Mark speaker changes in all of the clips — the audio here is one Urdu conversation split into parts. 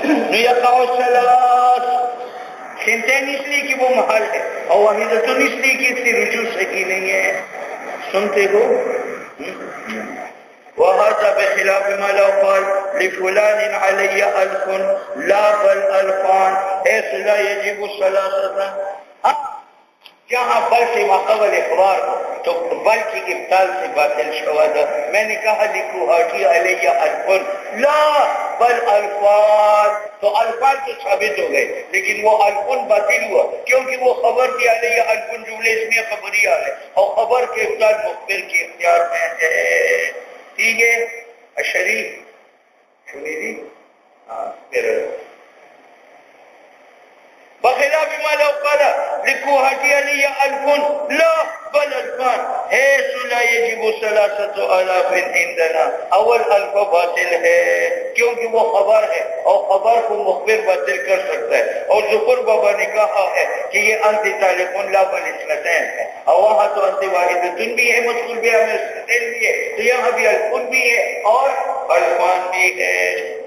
Speaker 1: يقع الثلاث سنتين اس لیے کہ وہ محل ہے، اور واحدۃ اس لیے کہ اس سے رجوع صحیح نہیں ہے. سنتے ہو؟ وهذا بخلاف ما لو قال لفلان علي ألف لا بل ألفان حيث لا يجب ثلاثة. جہاں بل سے ماقبل اخبار ہو تو بل کی ابطال سے باطل شود. میں نے کہا لکھو حاجی علیہ الفن لا بل الفان، تو الفان تو ثابت ہو گئے لیکن وہ الفن باطل ہوا کیونکہ وہ خبر کی علیہ الفن جملے اس میں خبریہ ہے اور خبر کے ابطال مخبر کے اختیار میں ہے. ٹھیک ہے. شریف شمیری پھر بخلاف ما لو قال لکھو حاجی علیہ الفن لا بل الفان حیث لا یجب ثلاثة آلاف عندنا. اول الف باطل ہے کیونکہ وہ خبر ہے اور خبر کو مخبر باطل کر سکتا ہے. اور ذکر بابا نے کہا ہے کہ یہ انت طالقن لا بل اثنتین ہے، اور وہاں تو انت واحدتن بھی ہے، مشغول بھی ہے، اثنتین بھی ہے، تو یہاں بھی الفن بھی ہے اور الفان بھی ہے.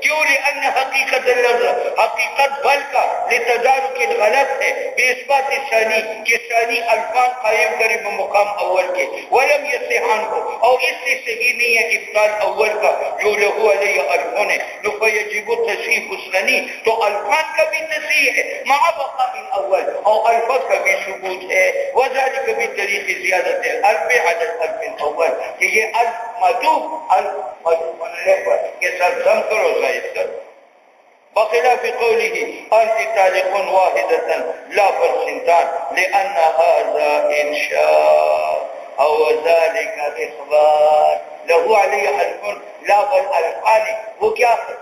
Speaker 1: کیوں؟ لأن حقیقت اللفظ حقیقت بل کا لتدارک غلط ہے بے اثبات ثانی کہ ثانی الفان قائم کرے بمقام اول کے، ولم یصحان کو، اور اس سے صحیح نہیں ہے ابطال اول کا جو لہو علیہ الفن ہے. فیجب تصحیح الثانی، تو الفان کا بھی تصحیح ہے مع بقاء الاول اور الفاظ کا بھی ثبوت ہے. وذلك بطریق زیادت الف عدد الف الاول کہ یہ الف معطوف الف معطوف بننے پر یہ سب ضم کرو زائد کرو. بخلاف قوله أنت طالق واحدة لا بل سنتان لأن هذا إنشاء أو ذلك إخبار له عليه الفن لا بل الفان. وہ کیا ہے؟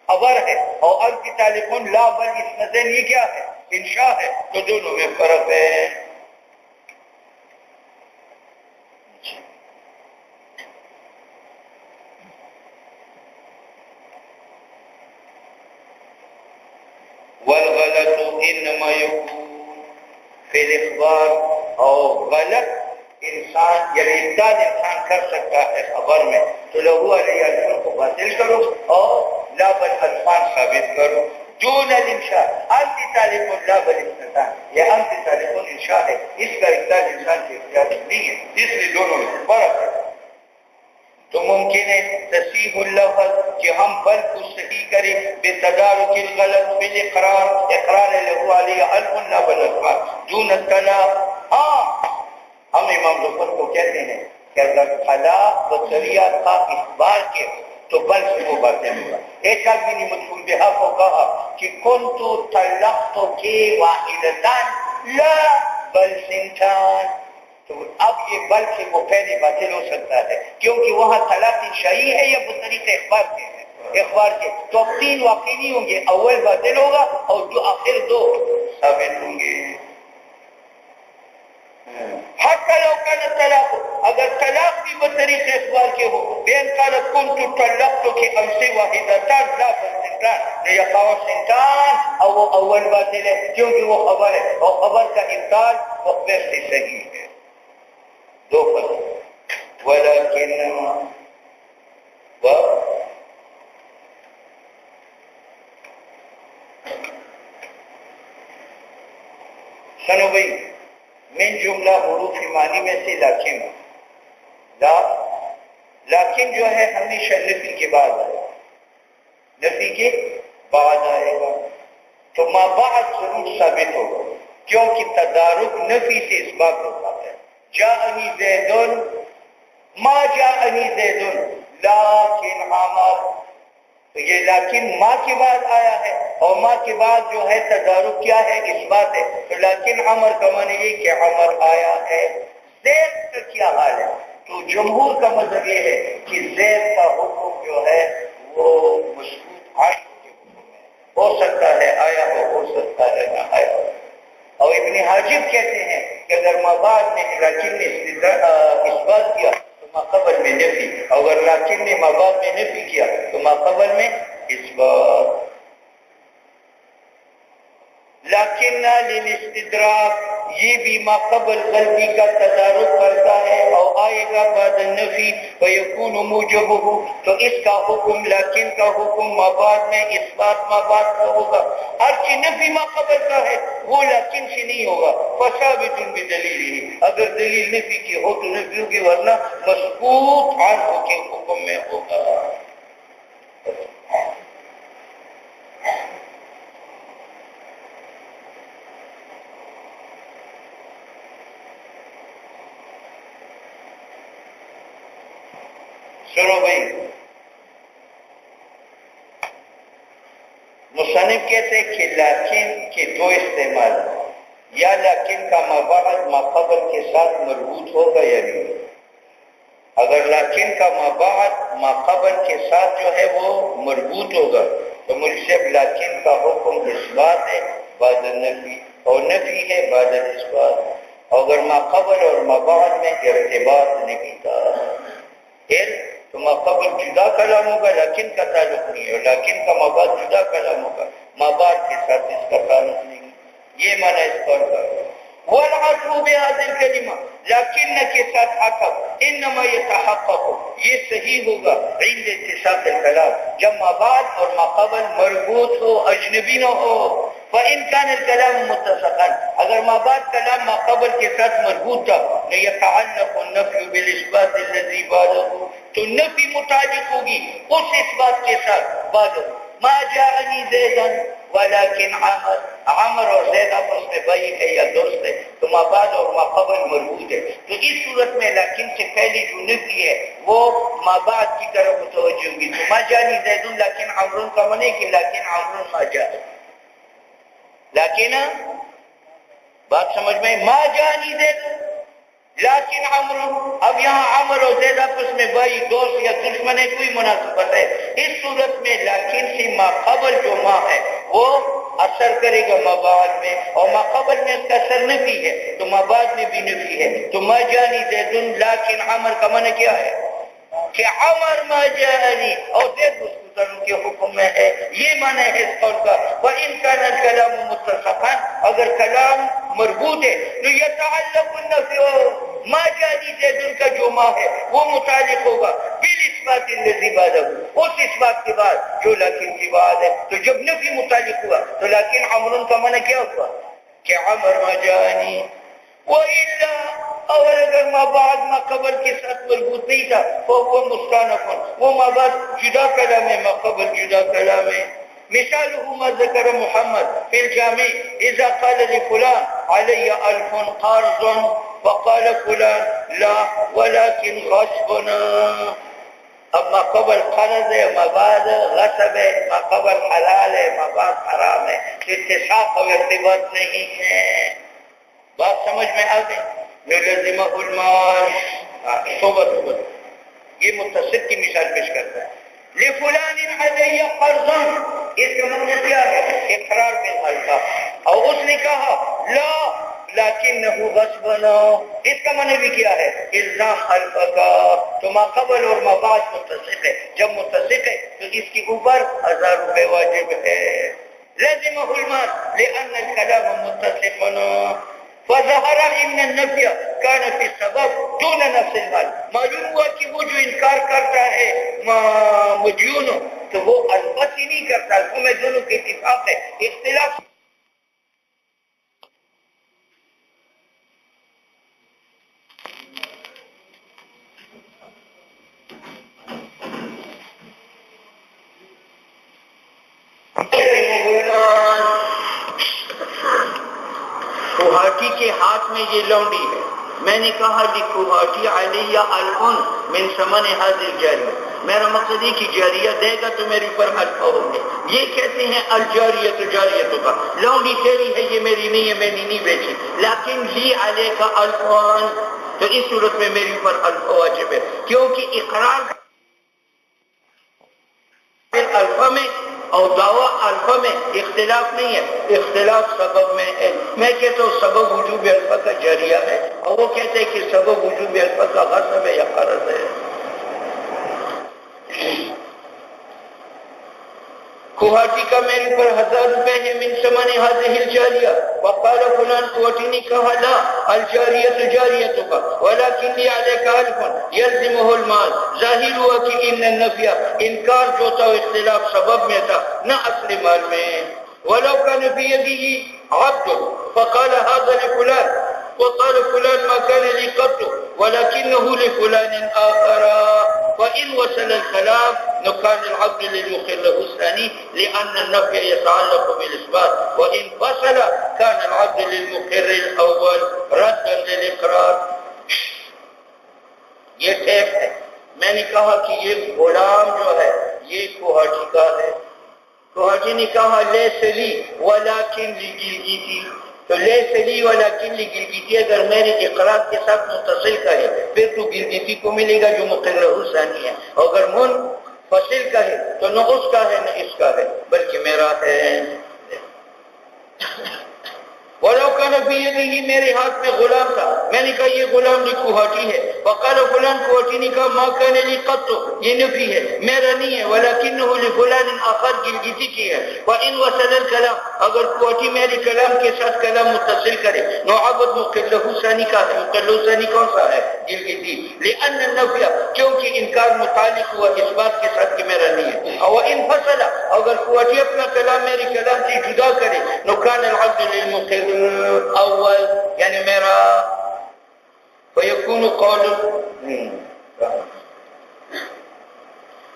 Speaker 1: خبر ہے. اور أنت طالق لا بل اثنتين یہ کیا ہے؟ انشاء ہے. تو دونوں میں فرق ہے. والغلط انما يكون في الاخبار، اور غلط انسان یعنی ابدال انسان کر سکتا ہے خبر میں، تو لہو علیہ الفن کو باطل کرو اور لا بل الفان ثابت کرو. دون الانشاء انت طالب لا بل اثنتان، یہ انت طالب انشاء ہے، اس کا ابدال انسان کے اختیار نہیں ہے، اس لیے دونوں میں فرق ہے. تو ممکن ہے تصحیح اللفظ کہ ہم بل کو صحیح کریں بتدارک الغلط بالاقرار، اقرار لہو علیہ الف لا بل الفان دون الطلاق. ہاں ہم امام ظفر کو کہتے ہیں کہ اگر طلاق و ذریعہ کا اخبار کے تو بل سے وہ باتیں ہوگا. ایک آدمی نے مدخول بہا کو کہا کہ کنت طلقت کے واحدتان لا بل سنتان، تو اب یہ بل سے وہ پہلے باطل ہو سکتا ہے کیونکہ وہاں طلاق انشائی ہے یا بطریق اخبار کے ہے، اخبار کے. تو اب تین واقع نہیں ہوں گے، اول باطل ہوگا اور جو آخر دو ثابت ہوں گے. حتی لو کان طلاق، اگر طلاق بھی بطریق اخبار کے ہو، بین قالت کنت طلقت کے امس واحدتان لا بل سنتان لیقع سنتان، اور وہ اول باطل ہے کیونکہ وہ خبر ہے اور خبر کا ابطال مخبر سے صحیح ہے. دو فرق. ولیکن سنو بھئی، من جملہ حروف معنی میں سے لیکن لیکن جو ہے ہمیشہ نفی کے بعد آئے گا، نفی کے بعد آئے گا تو ما بعد ضرور ثابت ہوگا کیونکہ تدارک نفی سے اس بات ہوتا ہے. جاءنی زیدن ما جاءنی زیدن لیکن عمر، تو یہ لیکن ما کے بعد آیا ہے اور ما کے بعد جو ہے تدارک کیا ہے؟ اس بات ہے. تو لیکن عمر کا معنی یہ کہ عمر آیا ہے. زید کا کیا حال ہے؟ تو جمہور کا مذہب یہ ہے کہ زید کا حکم جو ہے وہ مشروط عائد کے حکم میں ہو سکتا ہے آیا ہو سکتا ہے نہ آیا ہو. اور ابن حاجب کہتے ہیں کہ اگر ما بعد میں لیکن نے اس بات کیا تو ما قبل میں نفی، اگر لیکن نے ما بعد میں نفی کیا تو ما قبل میں اس بات. لیکن للاستدراک یہ بھی ما قبل غلطی کا تدارک کرتا ہے اور آئے گا بعد النفی ویکون موجبہ، تو اس کا حکم لیکن کا حکم ما بعد میں اثبات ما بعد کا ہوگا. ہر چیز نفی ما قبل کا ہے وہ لیکن سے نہیں ہوگا. فثابت بدلیل، اگر دلیل نفی کی ہو تو نفی ہوگی، ورنہ مسکوت عنہ کے حکم میں ہوگا. سنو بھائی، مصنف کہتے ہیں کہ لیکن کے دو استعمال، یا لیکن کا ما بعد ما قبل کے ساتھ مربوط ہوگا یا نہیں. اگر لیکن کا ما بعد ما قبل کے ساتھ جو ہے وہ مربوط ہوگا تو مرشب لیکن کا حکم اثبات ہے بعد النفی، اور نفی ہے بعد الاثبات. اگر ما قبل اور ما بعد میں ارتباط نہیں تھا تو ما قبل جدا کلام ہوگا لیکن کا تعلق نہیں ہے، اور لیکن کا ما بعد جدا کلام ہوگا ما بعد کے ساتھ اس کا تعلق نہیں. یہ معنی اس قول کا. والعطف بهذه الكلمة لیکن کے ساتھ عطف انما يتحقق، یہ صحیح ہوگا عند اتساق الکلام جب ما بعد اور ما قبل مربوط ہو، اجنبی نہ ہو. فإن كان الكلام متسقا، اگر ما بعد کلام ما قبل کے ساتھ مربوط تھا يتعلق النفي بالإثبات الذي بعده، تو نفی متعلق ہوگی اس اثبات کے ساتھ بعد. ما جاءنی زیدا ولكن عمر اور زید آپس میں بھائی ہے یا دوست ہے، تو ما بعد اور ما قبل مربوط ہے. تو اس صورت میں لیکن سے پہلی جو نفی ہے وہ ما بعد کی طرف متوجہ ہوگی. تو ما جانی زید لیکن عمر کا معنی کہ لیکن عمر ما جاء، لیکن بات سمجھ میں، ما جانی زید لیکن عمر. اب یہاں عمر اور زید آپس میں بھائی دوست یا دشمن ہے، کوئی مناسبت ہے. اس صورت میں لیکن سے ما قبل جو ما ہے وہ اثر کرے گا ما بعد میں، اور ما قبل میں اس کا اثر نفی ہے تو ما بعد میں بھی نفی ہے. تو ما جانی زید لیکن عمر کا معنی کیا ہے کہ عمر ما جانی اور زید اس کے حکم میں ہے. یہ معنی ہے اس قول کا. وَإِنْ كَانَ الْكَلَامُ مُتَّصَقًا، اگر کلام مربوط ہے تو يَتَعَلَّقُ النَّفْيُ، ما جانی زید کا جو ما ہے وہ متعلق ہوگا بالإثبات الذي بعده، اس اثبات کے بعد جو لیکن کی بعد ہے. تو جب نفی متعلق ہوا تو لیکن عمر کا معنی کیا ہوا کہ عمر ما جانی. وَإِلَّا، اور اگر ما بعد ما قبل کے ساتھ مربوط نہیں تھا وہ مستانف، وہ ما بعد جدا کلام ہے، ما قبل جدا کلام ہے. مثاله ما ذکر محمد فی الجامع اذا قال لفلان علی 1000 قرض وقال فلان لا ولكن غصبنا. اب ما قبل قرض ہے، ما بعد غصب ہے، ما قبل حلال ہے، ما بعد حرام ہے، اتساق اور ارتباط نہیں ہے. بات سمجھ میں آ گئی. لازمہ المال صحبت، یہ متصل کی مثال پیش کرتا ہے. لفلان علی قرض، اس کا مطلب کیا ہے اقرار بالمال کا، اور اس نے کہا لا لیکنہ غصبنا، اس کا معنی بھی کیا ہے الزام حلف کا. تو ما قبل اور ما بعد متصل ہے، جب متصل ہے تو اس کے اوپر 1000 روپے واجب ہے. لازمہ المال لأن الكلام متصل. فظہر ان النفی کان فی السبب دون نفس المال، معلوم ہوا کہ وہ جو انکار کرتا ہے مدیون تو وہ البت ہی نہیں کرتا، اس میں دونوں کے اتفاق ہے. اختلاف کوہاٹی کے ہاتھ میں یہ لونڈی ہے. میں نے کہا لکوہاٹی علیہ الفن من ثمن هذه الجاریہ، میرا مقصد یہ کہ جاریہ دے گا تو میرے اوپر الفا ہوں گے. یہ کہتے ہیں الجاریہ تو جاریہ کا لونڈی تیری ہے، یہ میری نہیں ہے، میں نے نہیں بیچی. لیکن لی علیہ کا الفان، تو اس صورت میں میرے اوپر الفا واجب ہے، کیونکہ اقرار الفا میں اور دعویٰ الفا میں اختلاف نہیں ہے، اختلاف سبب میں ہے. میں کہتا ہوں سبب وجوب الفا کا جاریہ ہے، اور وہ کہتے ہیں کہ سبب وجوب الفا کا غصب ہے یا قرض ہے. کوہاٹی کا میرے پر 1000 روپے ہے من ثمن هذه الجاریہ وقال فلان کوہاٹی نے کہا لا الجاریہ جاریتک ولكن لي عليك 1000 يلزمه المال ظاہر ہوا کہ ان النفی انکار جو تھا اختلاف سبب میں تھا نہ اصل مال میں ولو كان في يده عبد فقال هذا لفلان وقال فلان ما كان لي قط ولكنه لفلان آخر وإن وصل الكلام كان العبد للمقر له الثاني لأن النفي يتعلق بالإثبات وإن فصل كان العبد للمقر الأول ردا للإقرار. یہ ٹیپ ہے. میں نے کہا کہ یہ غلام جو ہے یہ کوہاٹی کا ہے. کوہاٹی نے کہا لے سلی ولیکن لگلگیتی تو لے سلی ولیکن لگلگیتی اگر میرے اقرار کے ساتھ متصل کا ہے پھر تو گلگیتی کو ملے گا جو مقرر ثانی ہے. اگر منفصل کا ہے تو نہ اس کا ہے نہ اس کا ہے بلکہ میرا ہے. وَلَوْ كَانَ فِي يَدِهِ میرے ہاتھ میں غلام تھا. میں نے کہا یہ غلام لی کوہاٹی ہے. وقال فلان کوہاٹی نے کہا ما كان لي قط یہ نفی ہے میرا نہیں ہے ولكنه لفلان آخر گلگیتی کی ہے. وَإِنْ وَصَلَ الْكَلَامِ اگر کوہاٹی میرے کلام کے ساتھ کلام متصل کرے نو عبد مقلہ ثانی کا ہے. مقلہ ثانی کون سا ہے؟ گلگیتی. لأن النفی کیونکہ انکار متعلق ہوا اس بات کے ساتھ کہ میرا نہیں ہے. وَإِنْ فَصَلَ اگر کوہاٹی اپنا کلام میرے کلام سے جدا کرے نو كان العبد للمقر اول یعنی میرا فیکون قول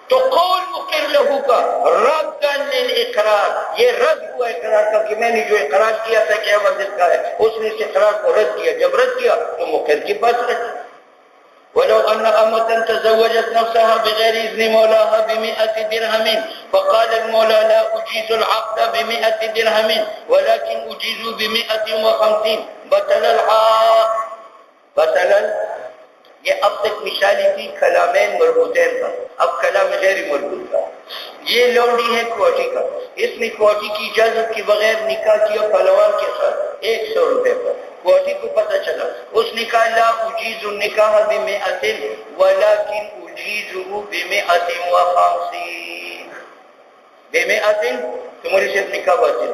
Speaker 1: تو قول مقر لہو کا رد للاقرار یہ رد ہوا اقرار کا کہ میں نے جو اقرار کیا تھا کہ عبادت کا ہے اس نے اس اقرار کو رد کیا. جب رد کیا تو مقر کے پاس رہتا. ولو أن أمة تزوجت نفسها بغير إذن مولاها ب100 درهم فقال المولى لا أجيز العقد ب100 درهم ولكن أجيز ب150 بطل العقد. بطل یہ اب تک مثالی تھی کلامین مربوطین کا. اب کلام غیر مربوط کا. یہ لونڈی ہے کوہاٹی کا. اس نے کوہاٹی کی اجازت کے بغیر نکاح کیا پہلوان کے ساتھ 100 روپے پر. کوہاٹی کو پتہ چلا اس نے کہا لا اجیز النکاح ب100 ولكن اجیزه ب150 ب100 تمہاری سے نکاح باطل.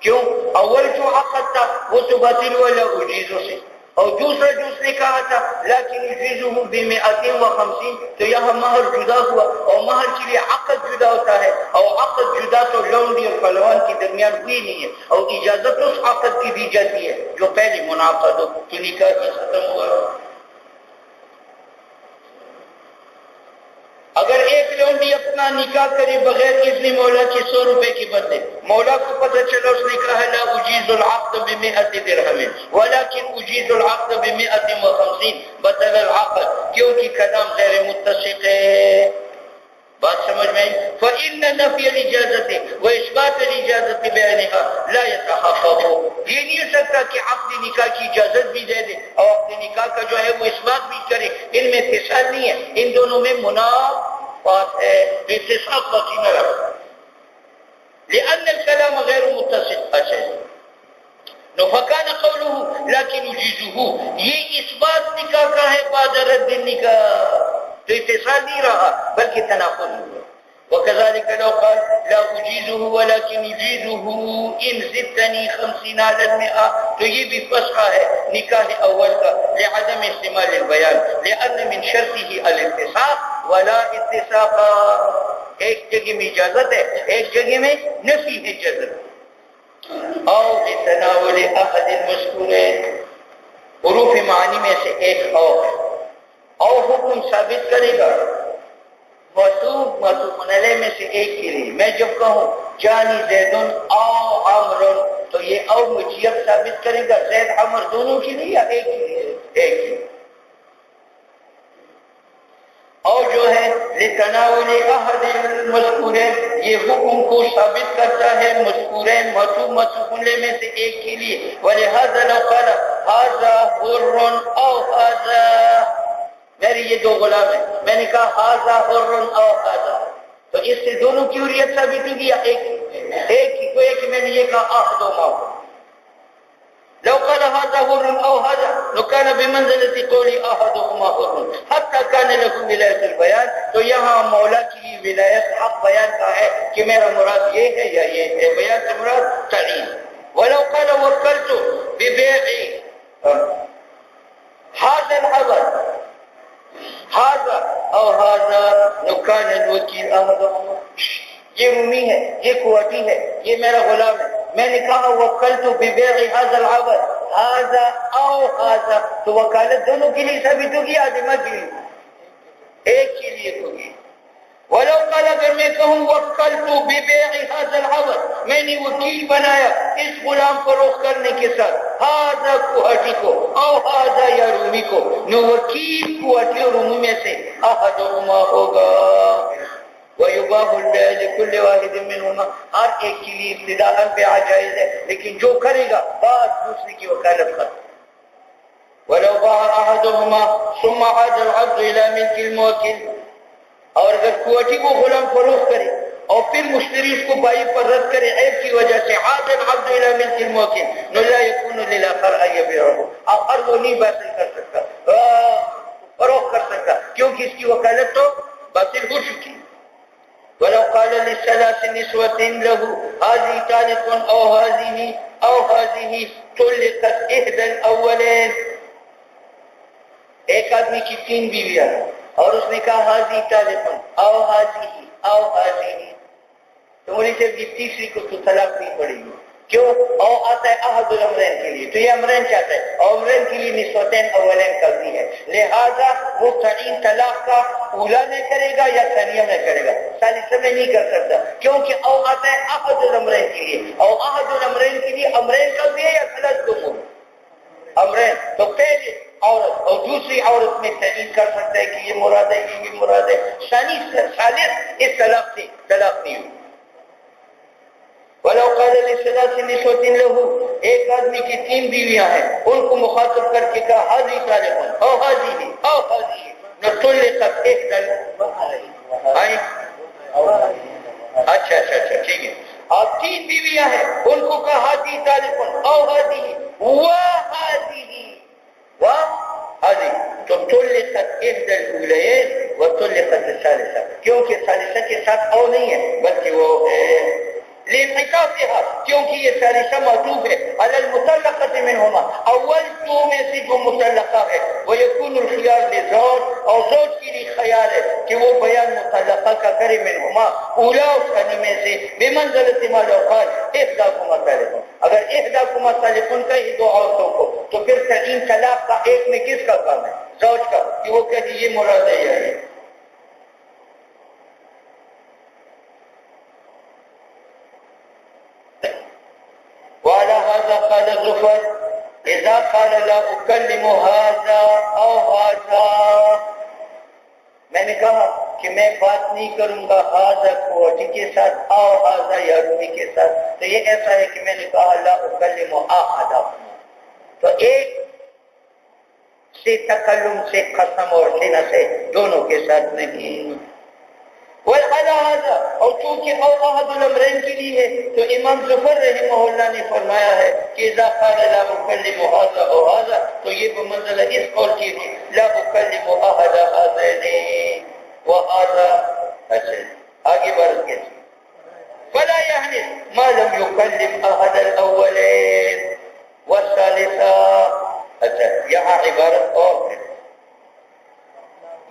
Speaker 1: کیوں؟ اول جو عقد تھا وہ تو باطل ہوا لا اجیزه سے اور دوسرا جو اس نے کہا تھا لیکن اجیزه ب150 تو یہاں مہر جدا ہوا اور مہر کے لیے عقد جدا ہوتا ہے اور عقد جدا تو لونڈی اور پہلوان کے درمیان ہوئی نہیں ہے اور اجازت اس عقد کی دی جاتی ہے جو پہلی منعقد ہو کہ نکاح ہی ختم ہوا. اگر ایک لونڈی اپنا نکاح کرے بغیر اذن مولا کے 100 روپے کے بدلے مولا کو پتہ چلا اس نے کہا لا اجیز العقد ب100 درهم ولكن اجیز العقد ب150 بطل العقد کیونکہ کلام غیر متسق ہے. بات سمجھ میں فإن نفي الإجازة وإثبات الإجازة بعينها لا يتحقق. یہ نہیں ہو سکتا کہ عقد نکاح کی اجازت بھی دے دے اور عقد نکاح کا جو ہے وہ اثبات بھی کرے. ان میں اتصال نہیں ہے. ان دونوں میں منافات ہے. اتصال باقی نہ رکھتا لأن الكلام غير متصل اساسا. فكان قوله لكن يجيزه یہ اثبات نکاح کا ہے بعد رد النکاح تو اتصال نہیں رہا بلکہ تناقض ہوا. وكذلك لو قال لا أجيزه ولكن يجيزه إن زدتني 50 على 100 تو یہ بھی فسخہ ہے نکاح اول کا لعدم استعمال البيان لأن من شرطه الاتساق ولا اتساق. ایک جگہ میں اجازت ہے ایک جگہ میں نفی ہے اجازت. او لتناول أحد المذكورين حروف معانی میں سے ایک او حکم ثابت کرے گا معطوف علیہ میں سے ایک کے لیے. میں جب کہوں جانی زیدن او عمرن تو یہ او مجیب ثابت کرے گا زید عمر دونوں کے لیے یا ایک کے لیے؟ ایک کے لیے. اور جو ہے لتناول احد المذکورین یہ حکم کو ثابت کرتا ہے مذکورین معطوف علیہ میں سے ایک کے لیے. ولہذا لو قال هذا حر او هذا میری یہ 2 غلام ہیں میں نے کہا هذا حر او هذا تو اس سے دونوں کی حریت ثابت ہوگی یا ایک ہی؟ ایک ہی. کوئی کہ میں نے یہ کہا احدہما. لو قال هذا حر او هذا لو كان بمنزلة قول احدهما حر حتى كان له ولایت البیان. تو یہاں مولا کی ولایت حق بیان کا ہے کہ میرا مراد یہ ہے یا یہ ہے. بیان سے مراد تعین. ولو قال وكلت ببيع هذا العبد هذا او هذا لو كان الوكيل احدهما. یہ رومی ہے، یہ کوٹی ہے، یہ میرا غلام ہے. میں نے کہا وکلت ببيع هذا العبد هذا او هذا، تو وکالت دونوں کے لیے ثابت ہوگی، آدمہ کے لیے ایک کے لیے ہوگی. ولو قال اگر میں کہوں وکلت ببيع هذا العبد، میں نے وکیل بنایا اس غلام فروخت کرنے کے ساتھ هذا کوٹی کو او هذا یا رومی کو، نو وکیل کوٹی اور رومی میں سے احدهما ہوگا. وَيُبَاحُ لِكُلِّ وَاحِدٍ مِّنْهُمَا، ہر ایک کے لیے ابتداءً بیع جائز ہے، لیکن جو کرے گا بعد دوسرے کی وکالت ختم. وَلَوْ بَاعَ أَحَدُهُمَا ثُمَّ عَادَ الْعَبْدُ إِلَىٰ مِلْكِ الْمُوَكِّلِ، اور اگر کوٹی کو غلام فروخت کرے اور پھر مشتری اس کو بائی پر رد کرے عیب کی وجہ سے، عاد العبد الى ملک الموکل نو لا يكون للآخر ان يبيعه، آخر وہ نہیں باطل کر سکتا، فروخت کر سکتا، کیونکہ اس کی وکالت تو باطل ہو چکی. ولو قال للثلاث نسوة له هذه طالق او هذه طلقت احدى الاولين، ایک آدمی کی 3 بیویاں اور اس نے کہا حاضی طالق او حاضی، تو مولوی صاحب یہ تیسری کو تو طلاق نہیں پڑے گی. کیوں؟ او آتا ہے احد الامرین کے لیے، تو یہ امرین چاہتا ہے اور امرین کے لیے نسوتین اولین کرنی ہے، لہذا وہ تعین طلاق کا اولا میں کرے گا یا ثانیہ میں کرے گا، ثالثہ میں نہیں کر سکتا، کیونکہ او آتا ہے احد الامرین کے لیے، اور احد الامرین کے لیے امرین کا بھی ہے یا ثلاث کو امرین، تو پہلے عورت اور دوسری عورت میں تعین کر سکتا ہے کہ یہ مراد ہے یہ بھی مراد ہے، ثالث اس طلاق سے طلاق نہیں ہوئی. وَلَوْ قَالَ لِلثَّلَاثِ نِسْوَةٍ لَهُ، ایک آدمی کی 3 بیویاں ہیں، ان کو مخاطب کر کے کہا حاضی طالق او حاضی نطلقت احدى الاولين. اچھا ٹھیک ہے، آپ 3 بیویاں ہیں، ان کو کہا حاضی طالق او حاضی وحاضی، تو طلقت احدى الاولين وطلقت الثالثة، کیونکہ ثالثہ کے ساتھ او نہیں ہے بلکہ وہ ہے لانعطافها، کیونکہ یہ ثالثہ معطوف ہے علی المطلقة منهما، اول 2 میں سے جو مطلقہ ہے، ويكون الخيار للزوج، اور زوج کے لیے خیال ہے کہ وہ بیان مطلقہ کا کرے منهما اولا و ثانی میں سے، بمنزلة ما لو قال احداكما طالق، اگر احداكما طالق کا ہی 2 عورتوں کو، تو پھر تعین طلاق کا ایک میں کس کا کام ہے؟ زوج کا، کہ وہ کہے یہ مراد ہے یا یہ. وعلى هذا قال الزفر اذا قال لا اكلم هذا او هذا، میں نے کہا کہ میں بات نہیں کروں گا هذا کوٹی کے ساتھ او هذا یا رومی کے ساتھ، تو یہ ایسا ہے کہ میں نے کہا لا اکلم احد، تو ایک سے تکلم سے قسم اور سینہ سے دونوں کے ساتھ نہیں. وعلى هذا، اور چونکہ او احد الامرین کے لیے ہے، تو امام ظفر رحمہ اللہ نے فرمایا ہے کہ اذا قال لا اکلم هذا او هذا، تو یہ بمنزلہ اس قول کی ہے لا اکلم احد هذین وهذا. اچھا آگے بڑھ کے فلا يحنث ما لم يكلم احد الاولين والثالثة. اچھا یہاں عبارت اور ہے،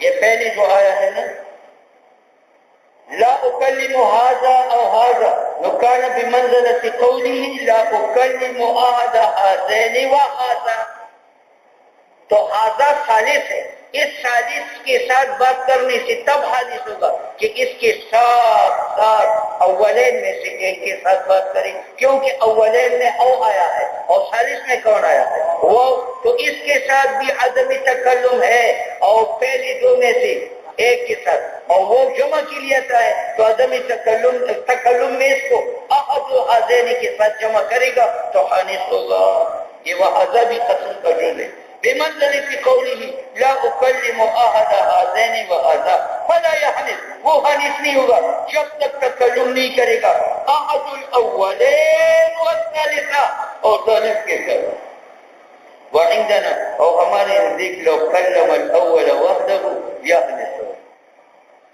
Speaker 1: یہ پہلی جو آیا ہے نا لا اکلم هذا او هذا، وكان بمنزلة قوله لا اکلم احد هذين وهذا، تو هذا ثالث ہے، اس ثالث کے ساتھ بات کرنے سے تب حادث ہوگا کہ اس کے ساتھ اولین میں سے ایک کے ساتھ بات کریں، کیونکہ اولین میں او آیا ہے اور ثالث میں کون آیا ہے وہ، تو اس کے ساتھ بھی عدم تکلم ہے، اور پہلے 2 میں سے ایک کے ساتھ، اور وہ جمع کے لیے آتا ہے تو عدم تکلم میں اس کو احد و حاضین کے ساتھ جمع کرے گا تو حانث ہوگا. یہ وہذا بھی قسم کا جمل ہے. بمنزلة قوله لا اکلم احد حاضین وهذا فلا يحنث، وہ حانث نہیں ہوگا جب تک تکلم نہیں کرے گا احد الاولین والثالثہ اور ثالث کے ساتھ. وعندنا اور ہمارے نزدیک لو کلم الاول وحده یحدث.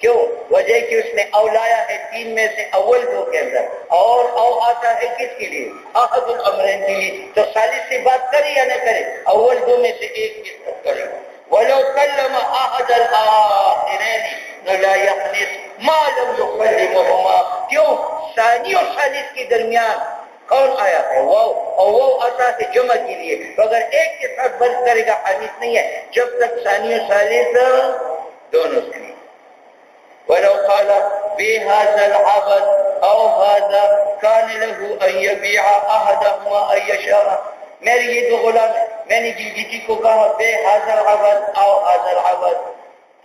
Speaker 1: کیوں؟ وجہ کہ اس نے او لایا ہے تین میں سے اول دو کے اندر، اور او آتا ہے کس کے لیے؟ احد الامرین کے لیے. تو ثالث سے بات کرے یا نہ کرے؟ اول دو میں سے ایک کس طرح کرے گا. ولو کلم احد الاخرین لا یحدث ما لم یکلمهما. کیوں؟ ثانی اور ثالث کے درمیان کون آیا ہے؟ واو، اور وہ آتا ہے جمع کے لیے. تو اگر ایک کے ساتھ بند کرے گا حدیث نہیں ہے جب تک ثانی اور ثالث دونوں سے. ولو قال بهذا العبد او هذا كان له ان يبيع احدهما ان يشاء. میری یہ دو غلام ہیں، میں نے جلدی کو کہا بهذا العبد او هذا العبد،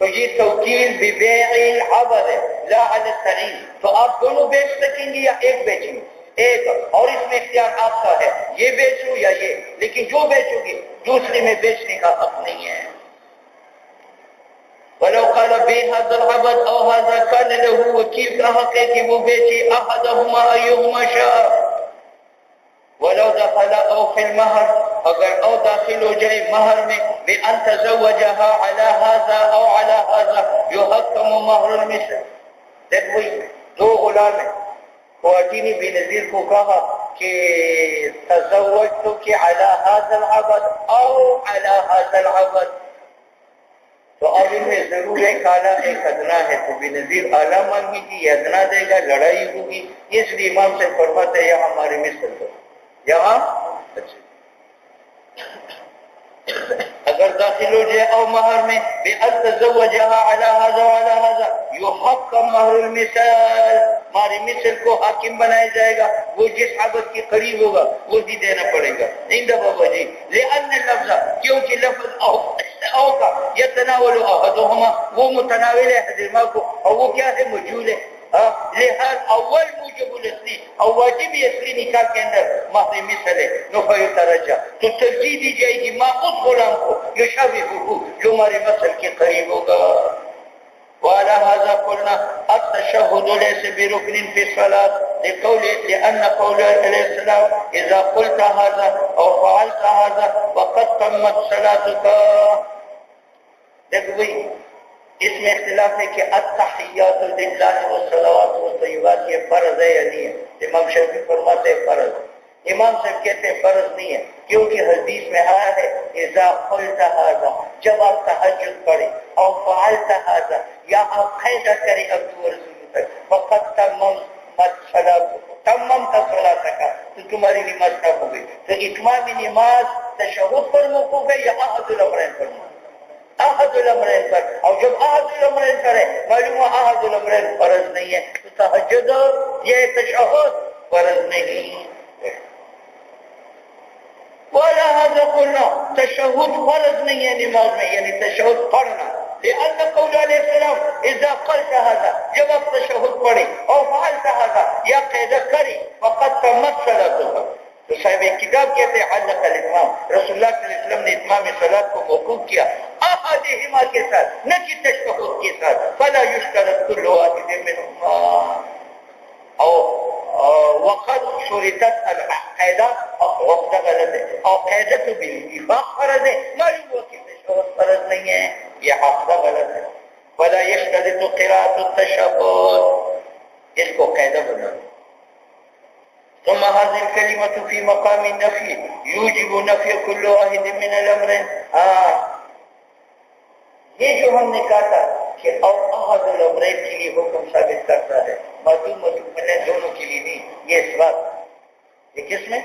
Speaker 1: تو یہ توکیل ببيع العبد ہے لا على التعین. تو آپ دونوں بیچ سکیں گے یا ایک بیچیں گے؟ ایک. اور اس میں اختیار آپ کا ہے، یہ بیچو یا یہ، لیکن جو بیچو گے دوسرے میں بیچنے کا حق نہیں ہے. ولو قال بهذا العبد او هذا كان له وكيل کا حق ہے کہ وہ بیچے احدهما ايهما شاء. ولو دخل او في المهر، اگر او داخل ہو جائے مہر میں، بان تزوجها على هذا او على هذا يحكم مهر المثل. دیکھ وہی دو غلام ہیں، قاضی نے بنظیر کو کہا کہ تزوجتك على هذا العبد او على هذا العبد، تو اب ان میں ضرور ایک اعلیٰ ایک ادنا ہے، تو بنظیر اعلیٰ مانگی تھی، یہ ادنا دے گا، لڑائی ہوگی. اس لیے امام سے فرماتے ہیں یہاں ہمارے مثل کو یہاں اگر داخل ہو جائے او مہر میں بأن تزوجها على هذا وعلى هذا يحكم مہر المثال، ہمارے مثل کو حاکم بنایا جائے گا، وہ جس عبد کے قریب ہوگا وہی دینا پڑے گا. نہیں بابا جی، لأن اللفظ، کیونکہ لفظ او کا یتناول احدهما، وہ متناول ہے حضرما کو، اور وہ کیا ہے؟ موجود ہے. لہذا اول موجب الاصلی اور واجب اصلی نکاح کے اندر مہر مثل ہے. نفع ترجہ، تو ترجیح دی جائے گی ما اس غلام کو یشابہہ جو ہمارے مثل کے قریب ہوگا. وعلى هذا قلنا التشهد ليس بركن في الصلاة لأن قول عليه السلام إذا قلت هذا أو فعلت هذا وقد تمت صلاتك. دیکھو بھئی اس میں اختلاف ہے کہ التحیات للہ والصلوات والطیبات یہ فرض ہے یا نہیں ہے. امام شافعی فرماتے ہیں فرض. امام صاحب کہتے ہیں فرض نہیں ہے، کیونکہ حدیث میں آیا ہے اذا قلت هذا، جب آپ تہجد پڑھیں، اور فعلت هذا، یا آپ قیدا کریں ابو رسول تک، فقط تمت صلاۃ کا، تو تمہاری نماز کب ہو گئی. تو اتمام نماز تشہد پر موقوف ہے یا احد الامرین پر موقوف؟ احد الامرین پر. اور جب احد الامرین پر ہے، معلوم ہے احد الامرین فرض نہیں ہے، تو تہجد یہ تشہد فرض نہیں. وَلَا هَذَا قُلْنَا، تشہد فرض نہیں ہے نماز میں، یعنی تشہد پڑھنا. لأن قول علیہ السلام اذا قلت هذا، جب آپ تشہد پڑھیں، اور فعلت هذا، یا قیدہ کریں، فقد تمت صلاتك. تو صاحب ایک کتاب کہتے ہیں علق الاتمام، رسول اللہ صلی اللہ علیہ وسلم نے اتمام صلاۃ کو موقوف کیا احدہما کے ساتھ، نہ کہ تشہد کے ساتھ. فلا یشترط کل واحد منهما، وقت شرطت القاعدہ، وقت غلط ہے، اور قاعدہ تو بالاتفاق فرض ہے، معلوم ہوا کہ تشہد فرض نہیں ہے، یہ حافظہ غلط ہے. فلا یشترط قراءۃ التشہد، اس کو قاعدہ بنا. ثم هذه الكلمة في مقام النفي يوجب نفي كل واحد من الأمرين. یہ جو ہم نے کہا تھا کہ اور احد الامرین کے لیے حکم ثابت کرتا ہے، معلوم دونوں کے لیے نہیں. یہ اس بات یہ کس میں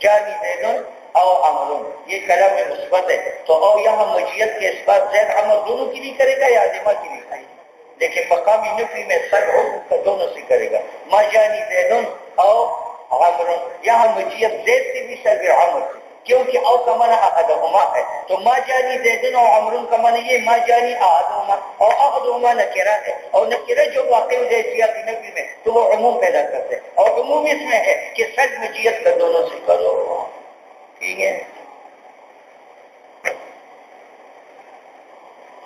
Speaker 1: جانی زیدن او عمرون، یہ کلام مثبت ہے. تو او یہاں مجیت کے اس بات زید عمر دونوں کے لیے کرے گا یا عظمہ کے لیے کرے گا؟ لیکن مقامی نفی میں سر حکم کا دونوں سے کرے گا. ما جانی زیدن او عمرون، یہاں مجیت زید سے بھی سر عمر سے، کیونکہ او کا معنی احدہما ہے. تو ما جانی زیدن و عمرون کا معنی یہ ما جانی احدہما، اور احدہما نکرہ ہے، اور نکرہ جو واقع ہو جائے سیاق نفی میں تو وہ عموم پیدا کرتے ہیں، اور عموم اس میں ہے کہ سر مجیت کا دونوں سے کرو. ٹھیک ہے.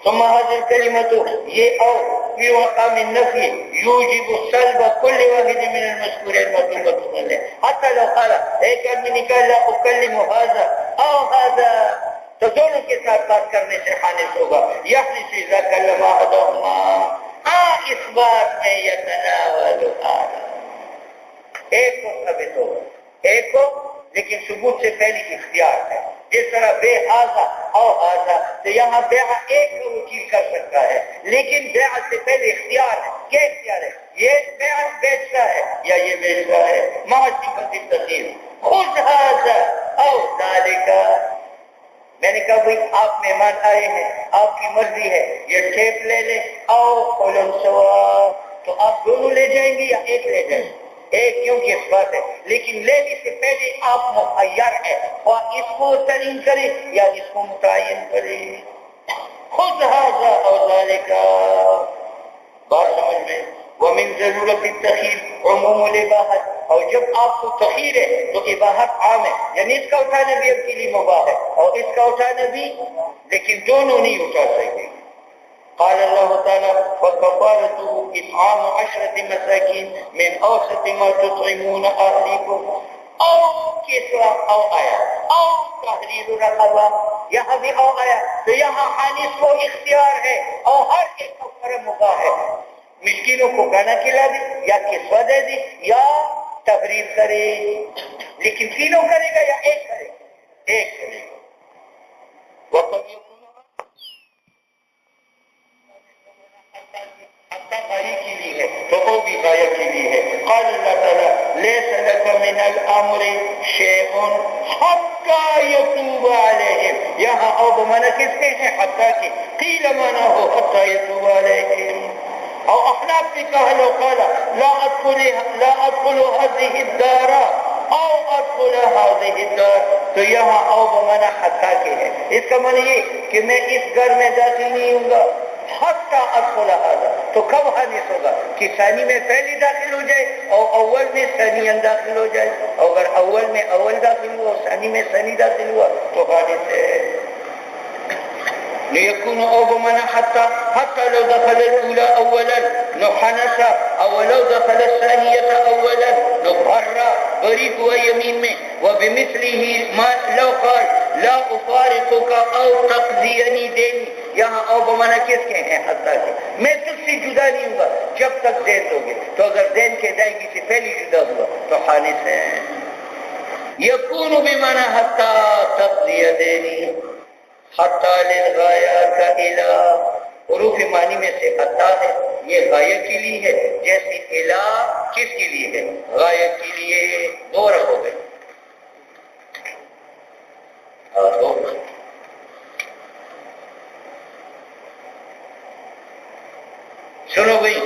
Speaker 1: ثم هذه الكلمة یہ او في مقام النفي يوجب سلب كل واحد من المذكورين المطلوب. حتى لو قال ایک آدمی نے کہا لا اکلم هذا او هذا، تو دونوں کے ساتھ بات کرنے سے خالص ہوگا. یحلف اذا کلم احدهما، اس بات میں یتناول ایک کو ثابت ہوگا، ایک کو، لیکن ثبوت سے پہلی اختیار ہے. جس طرح بے حاضہ او حاضہ، تو یہاں بیع ایک وکیل کر سکتا ہے، لیکن بیع سے پہلے اختیار ہے. کیا اختیار ہے؟ یہ بیع بیچتا ہے یا یہ بیچتا ہے. معصیت التخیر، خذ حاضہ او ذالک. میں نے کہا بھئی آپ مہمان آئے ہیں، آپ کی مرضی ہے، یہ ٹیپ لے لیں او قلن سوا، تو آپ دونوں لے جائیں گے یا ایک لے جائیں گے؟ ایک، کیونکہ اس بات ہے. لیکن لینے سے پہلے آپ مخیر ہے، اور اس کو تعین کرے یا اس کو متعین کرے. خود ھذا او ذالک، بات سمجھ میں. ومن ضرورت التخیر عموم الاباحت، اور جب آپ کو تخیر ہے تو اباحت عام ہے، یعنی اس کا اٹھانا بھی آپ کے لیے مباح ہے اور اس کا اٹھانا بھی، لیکن دونوں نہیں اٹھا سکتے. قال الله تعالى وكفارته إطعام 10 مساكين من أوسط ما تطعمون أهليكم او کسوا او آیا او تحریر رقبہ، یہاں بھی او آیا تو یہاں حانس کو اختیار ہے اور ہر ایک کا فرم مباح ہے. مسکینوں کو کھانا کھلا دے یا کسوا دے دی یا تحریر کرے، لیکن تینوں کرے گا یا ایک کرے گا؟ ایک کرے گا. غاية کے لیے ہے تو وہ بھی غاية کے لیے ہے. قال اللہ تعالی ليس لك من الامر شيء حتى يتوب عليهم، یہاں او بمانا کس کے ہیں؟ حتى کی. قیل مانا ہو حتى يتوب عليهم. او احناف نے کہا لو قال لا ادخل هذه الدار او ادخل هذه الدار، تو یہاں او بمانا حتى کے ہے. اس کا معنی یہ کہ میں اس گھر میں داخل نہیں ہوں گا حتی ادخل هذا، تو کب حادث ہوگا کہ ثانی میں پہلی داخل ہو جائے اور اول میں ثانی داخل ہو جائے. اگر اول میں اول داخل ہوا اور ثانی میں ثانی داخل ہوا تو حادث ہے. ليكون او بمعنى حتى لو دخل الاولى اولا نحنس، او لو دخل الثانية اولا نقر غريب ويمين میں. وبمثله ما لو قال لا افارقك او تقضيني دين، یہاں او بمعنی کس کے ہیں؟ حتیٰ کے. میں تجھ سے جدا نہیں ہوں گا جب تک دین دو گے، تو اگر دین کے ادائیگی سے پہلی جدا ہوا تو حانث ہے. یکون بمعنی حتیٰ تقضی دینی، حتیٰ للغایات الہ، حروف معنی میں سے حتیٰ ہے، یہ غایہ کے لیے ہے. جیسے الہ کس کے لیے ہے؟ غایہ کے لیے. دو رکھو گے سنو بھئی.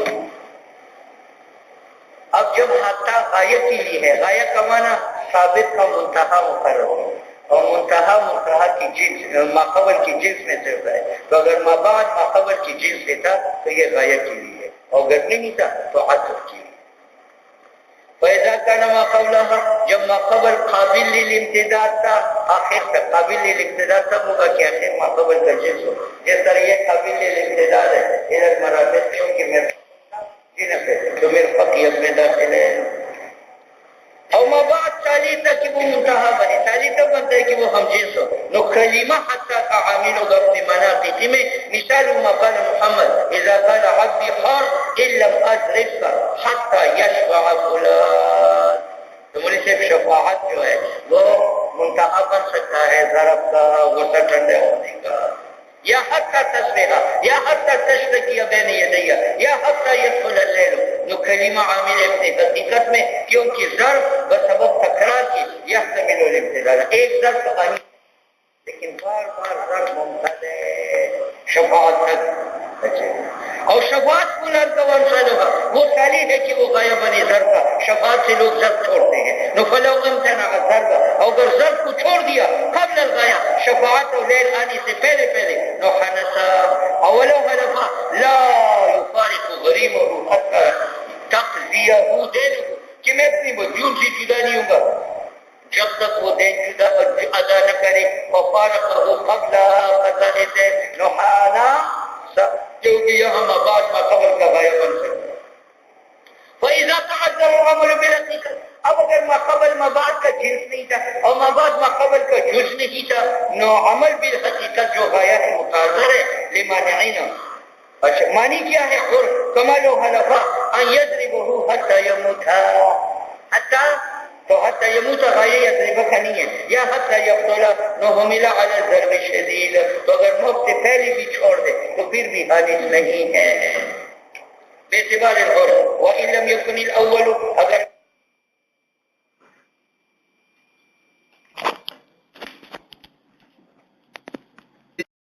Speaker 1: اب جب حتیٰ غایہ کے لیے ہے، غایہ کا معنی ثابت کا منتہا مقرر ہے، اور منتہا کی جنس ماقبل کی جنس میں سے ہوتا ہے. تو اگر مابعد ماقبل کی جنس سے تھا تو یہ غایہ کے لیے ہے، اور اگر نہیں تھا تو عطف کی. فَإِذَا كَانَ مَا قَبْلَهَا، جب ماقبل قابل للامتداد تھا، آخر تک قابل للامتداد تب ہوگا کہ آخر ماقبل کا جنس ہو. جس طرح یہ قابل للامتداد ہے ادھر مرافق کیونکہ میرے جنس ہے تو میرے فقیت میں داخل ہے. اور مابعد ثالثہ کہ وہ منتہا بنے، ثالثہ بنتا ہے کہ وہ ہم جنس ہو. نو کلمہ حتیٰ کا عامل ہوگا اپنی مناقض میں. مثال ما قال محمد اذا قال عبدی حر ان لم اضربک حتى يشفع فلان، تو مجھے صرف شفاعت جو ہے وہ منتہا بن سکتا ہے ضرب کا، غصہ ٹھنڈے ہونے کا، یا حتی تصریحہ، یا حتی تشتکی بین یدیہ، یا حتی یدخل اللیل. نو کلمہ عامل اپنی حقیقت میں کیونکہ ضرب بسبب تکرار کی یحتمل الابتدال، ایک ضرب تو آنی لیکن بار بار ضرب ممتد ہے شفاعت تک بچے. اور شفاعت فلان کا ورسل ہوگا وہ تعلیح ہے کہ وہ غایہ بنے ضرب کا. شفاعت سے لوگ ضرب چھوڑتے ہیں. نو فلو امتنع الضرب، اگر ضرب کو چھوڑ دیا قبل الغایہ شفاعت اور لیل آنے سے پہلے نو حنسا اولو حلفا لا یفارق غریمه حتی تقضیہ دینه، کہ میں اپنی مدیون سے جدا نہیں ہوں گا جب تک وہ دین جدا ادا نہ کرے. وفارقه قبل قضاء الدین نو حانا، کیونکہ یہاں بعد ما قبل کا غایہ بن سکتا. فَإِذَا تَعَذَّرَ الْعَمَلُ بِالْحَقِیقَةِ، اب اگر ما قبل ما بعد کا جنس نہیں تھا اور ما بعد ما قبل کا جز نہیں تھا، نو عمل بالحقیقت جو غایہ ہے متاثر ہے لمانعین. اچھا معنی کیا ہے حر؟ کما لو حلفا ان یضربہ حتی یموتا، حتی تو حتی یموت غایہ یضربہ کا نہیں ہے، یا حتی یقتلا نو حملہ علی الضرب شدید، تو اگر موت سے پہلے بھی چھوڑ دے تو پھر بھی حادث نہیں ہے باعتبار الحر. وان لم یکن الاول، اگر